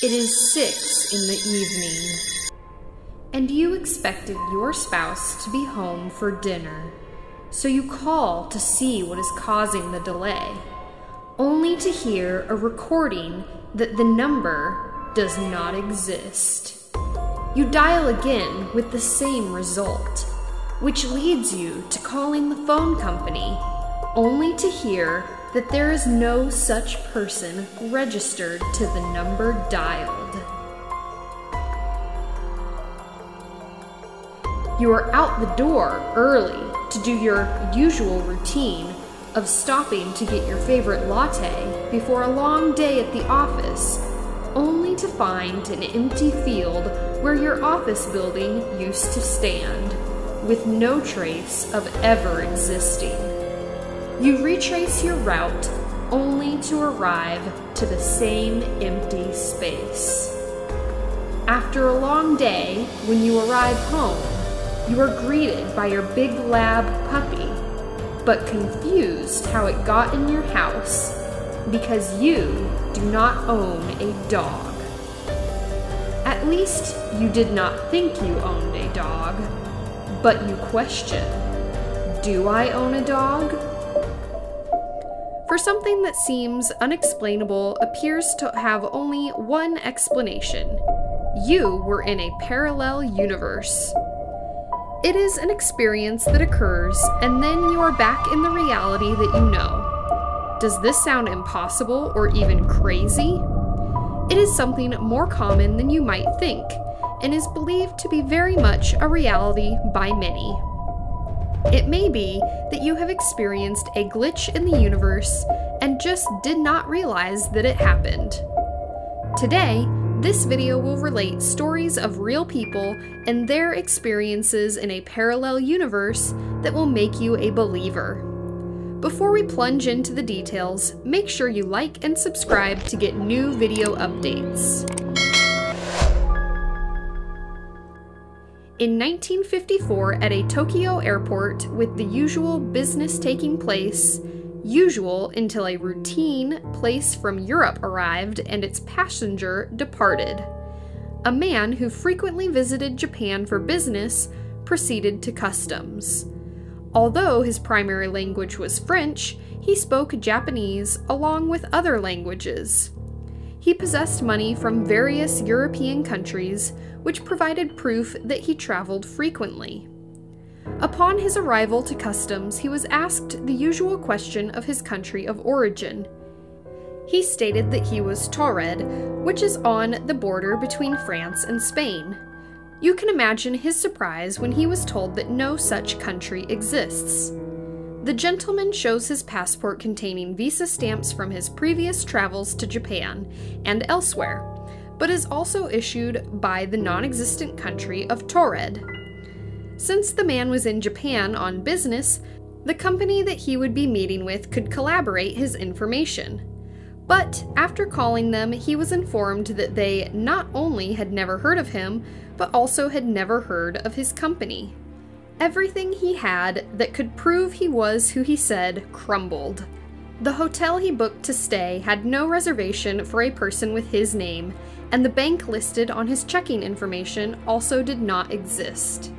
It is 6 in the evening, and you expected your spouse to be home for dinner, so you call to see what is causing the delay, only to hear a recording that the number does not exist. You dial again with the same result, which leads you to calling the phone company, only to hear that there is no such person registered to the number dialed. You are out the door early to do your usual routine of stopping to get your favorite latte before a long day at the office, only to find an empty field where your office building used to stand, with no trace of ever existing. You retrace your route only to arrive to the same empty space. After a long day, when you arrive home, you are greeted by your big lab puppy, but confused how it got in your house because you do not own a dog. At least you did not think you owned a dog, but you question, do I own a dog? For something that seems unexplainable appears to have only one explanation. You were in a parallel universe. It is an experience that occurs, and then you are back in the reality that you know. Does this sound impossible or even crazy? It is something more common than you might think, and is believed to be very much a reality by many. It may be that you have experienced a glitch in the universe and just did not realize that it happened. Today, this video will relate stories of real people and their experiences in a parallel universe that will make you a believer. Before we plunge into the details, make sure you like and subscribe to get new video updates. In 1954, at a Tokyo airport with the usual business taking place, usual until a routine place from Europe arrived and its passenger departed. A man who frequently visited Japan for business proceeded to customs. Although his primary language was French, he spoke Japanese along with other languages. He possessed money from various European countries, which provided proof that he traveled frequently. Upon his arrival to customs, he was asked the usual question of his country of origin. He stated that he was Taured, which is on the border between France and Spain. You can imagine his surprise when he was told that no such country exists. The gentleman shows his passport containing visa stamps from his previous travels to Japan and elsewhere, but is also issued by the non-existent country of Taured. Since the man was in Japan on business, the company that he would be meeting with could collaborate his information. But after calling them, he was informed that they not only had never heard of him, but also had never heard of his company. Everything he had that could prove he was who he said crumbled. The hotel he booked to stay had no reservation for a person with his name, and the bank listed on his checking information also did not exist.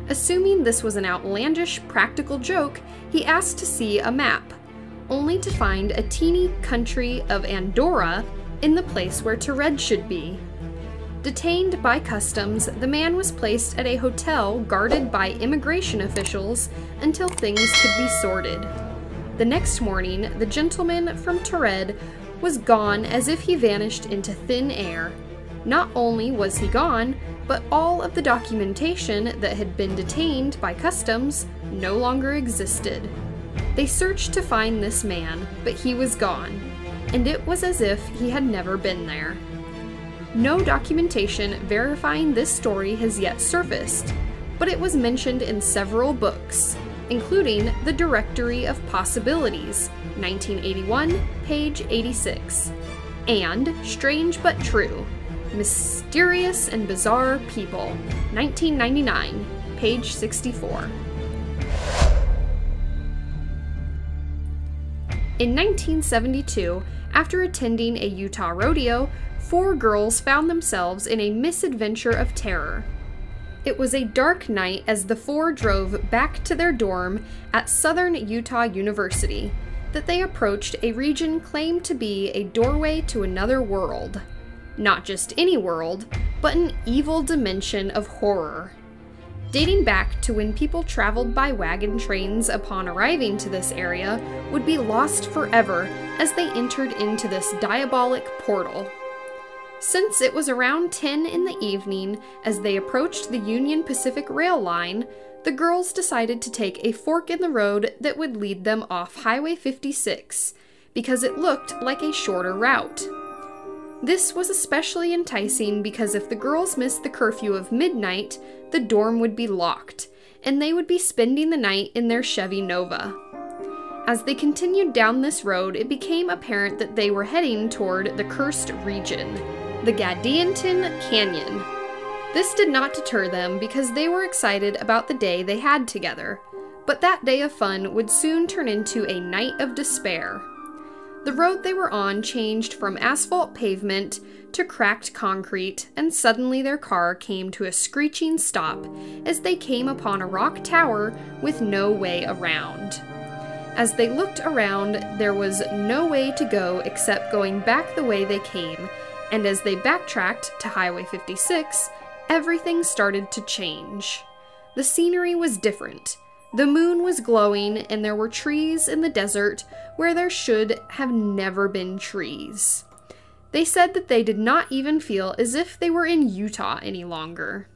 Assuming this was an outlandish practical joke, he asked to see a map, only to find a teeny country of Andorra in the place where Taured should be. Detained by customs, the man was placed at a hotel guarded by immigration officials until things could be sorted. The next morning, the gentleman from Taured was gone as if he vanished into thin air. Not only was he gone, but all of the documentation that had been detained by customs no longer existed. They searched to find this man, but he was gone, and it was as if he had never been there. No documentation verifying this story has yet surfaced, but it was mentioned in several books, including The Directory of Possibilities, 1981, page 86, and Strange But True, Mysterious and Bizarre People, 1999, page 64. In 1972, After attending a Utah rodeo, 4 girls found themselves in a misadventure of terror. It was a dark night as the 4 drove back to their dorm at Southern Utah University that they approached a region claimed to be a doorway to another world. Not just any world, but an evil dimension of horror. Dating back to when people traveled by wagon trains upon arriving to this area would be lost forever as they entered into this diabolic portal. Since it was around 10 in the evening as they approached the Union Pacific Rail line, the girls decided to take a fork in the road that would lead them off Highway 56 because it looked like a shorter route. This was especially enticing because if the girls missed the curfew of midnight, the dorm would be locked, and they would be spending the night in their Chevy Nova. As they continued down this road, it became apparent that they were heading toward the cursed region, the Gadianton Canyon. This did not deter them because they were excited about the day they had together, but that day of fun would soon turn into a night of despair. The road they were on changed from asphalt pavement to cracked concrete, and suddenly their car came to a screeching stop as they came upon a rock tower with no way around. As they looked around, there was no way to go except going back the way they came, and as they backtracked to Highway 56, everything started to change. The scenery was different. The moon was glowing, and there were trees in the desert where there should have never been trees. They said that they did not even feel as if they were in Utah any longer.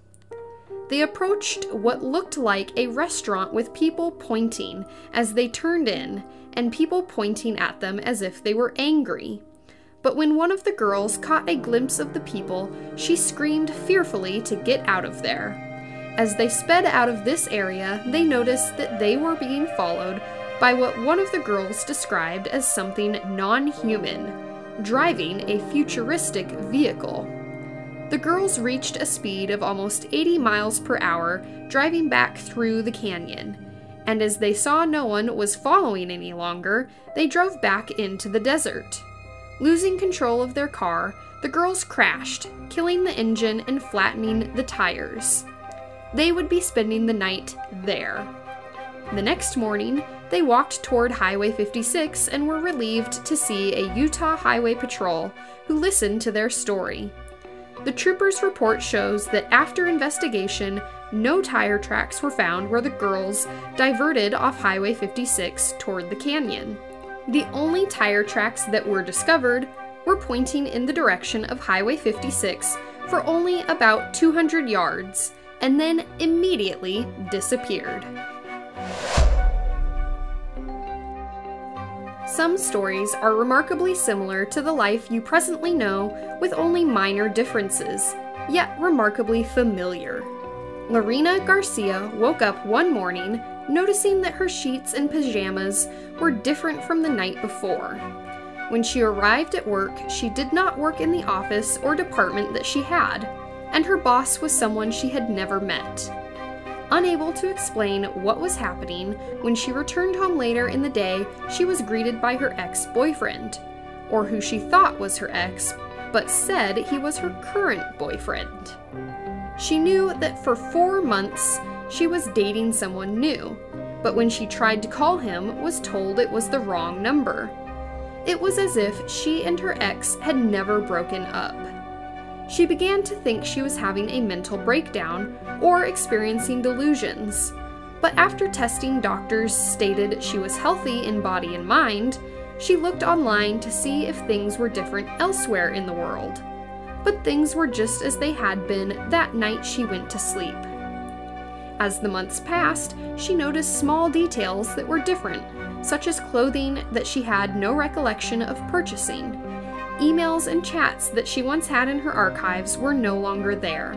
They approached what looked like a restaurant with people pointing as they turned in, and people pointing at them as if they were angry. But when one of the girls caught a glimpse of the people, she screamed fearfully to get out of there. As they sped out of this area, they noticed that they were being followed by what one of the girls described as something non-human, driving a futuristic vehicle. The girls reached a speed of almost 80 miles per hour, driving back through the canyon, and as they saw no one was following any longer, they drove back into the desert. Losing control of their car, the girls crashed, killing the engine and flattening the tires. They would be spending the night there. The next morning, they walked toward Highway 56 and were relieved to see a Utah Highway Patrol who listened to their story. The trooper's report shows that after investigation, no tire tracks were found where the girls diverted off Highway 56 toward the canyon. The only tire tracks that were discovered were pointing in the direction of Highway 56 for only about 200 yards, and then immediately disappeared. Some stories are remarkably similar to the life you presently know with only minor differences, yet remarkably familiar. Lorena Garcia woke up one morning noticing that her sheets and pajamas were different from the night before. When she arrived at work, she did not work in the office or department that she had, and her boss was someone she had never met. Unable to explain what was happening, when she returned home later in the day, she was greeted by her ex-boyfriend, or who she thought was her ex, but said he was her current boyfriend. She knew that for 4 months she was dating someone new, but when she tried to call him, was told it was the wrong number. It was as if she and her ex had never broken up. She began to think she was having a mental breakdown or experiencing delusions, but after testing, doctors stated she was healthy in body and mind. She looked online to see if things were different elsewhere in the world, but things were just as they had been that night she went to sleep. As the months passed, she noticed small details that were different, such as clothing that she had no recollection of purchasing. Emails and chats that she once had in her archives were no longer there.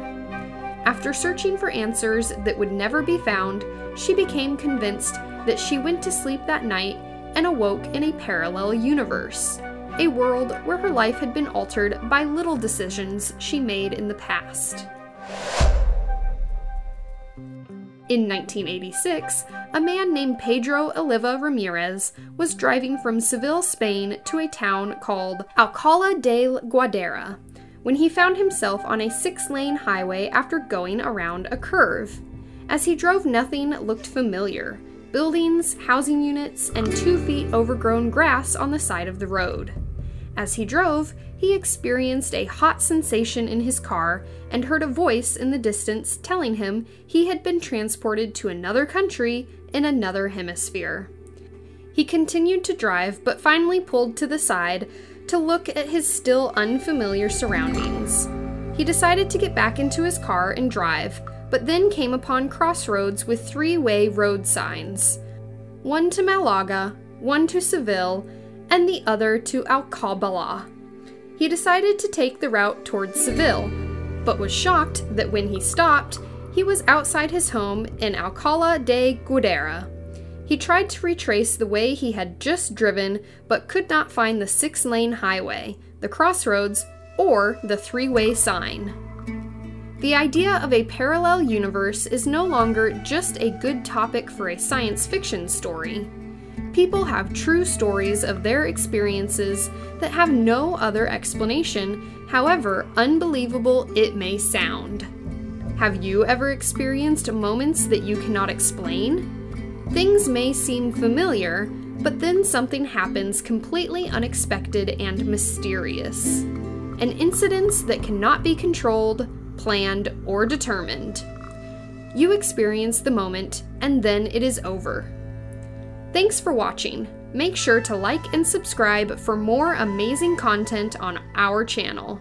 After searching for answers that would never be found, she became convinced that she went to sleep that night and awoke in a parallel universe, a world where her life had been altered by little decisions she made in the past. In 1986, a man named Pedro Oliva Ramirez was driving from Seville, Spain to a town called Alcalá de Guadera when he found himself on a 6-lane highway after going around a curve. As he drove, nothing looked familiar. Buildings, housing units, and 2 feet overgrown grass on the side of the road. As he drove, he experienced a hot sensation in his car and heard a voice in the distance telling him he had been transported to another country in another hemisphere. He continued to drive, but finally pulled to the side to look at his still unfamiliar surroundings. He decided to get back into his car and drive, but then came upon crossroads with 3-way road signs. One to Malaga, one to Seville, and the other to Alcalá. He decided to take the route towards Seville, but was shocked that when he stopped, he was outside his home in Alcalá de Guadera. He tried to retrace the way he had just driven, but could not find the 6-lane highway, the crossroads, or the 3-way sign. The idea of a parallel universe is no longer just a good topic for a science fiction story. People have true stories of their experiences that have no other explanation, however unbelievable it may sound. Have you ever experienced moments that you cannot explain? Things may seem familiar, but then something happens completely unexpected and mysterious. An incident that cannot be controlled, planned, or determined. You experience the moment, and then it is over. Thanks for watching. Make sure to like and subscribe for more amazing content on our channel.